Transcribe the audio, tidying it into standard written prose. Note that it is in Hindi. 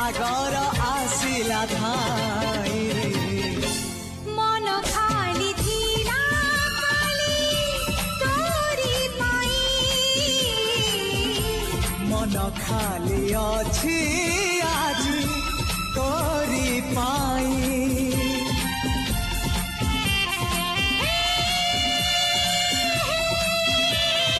सागर आसिला धाई मन खाली थिला खाली तोरी पाई मन खाली अछि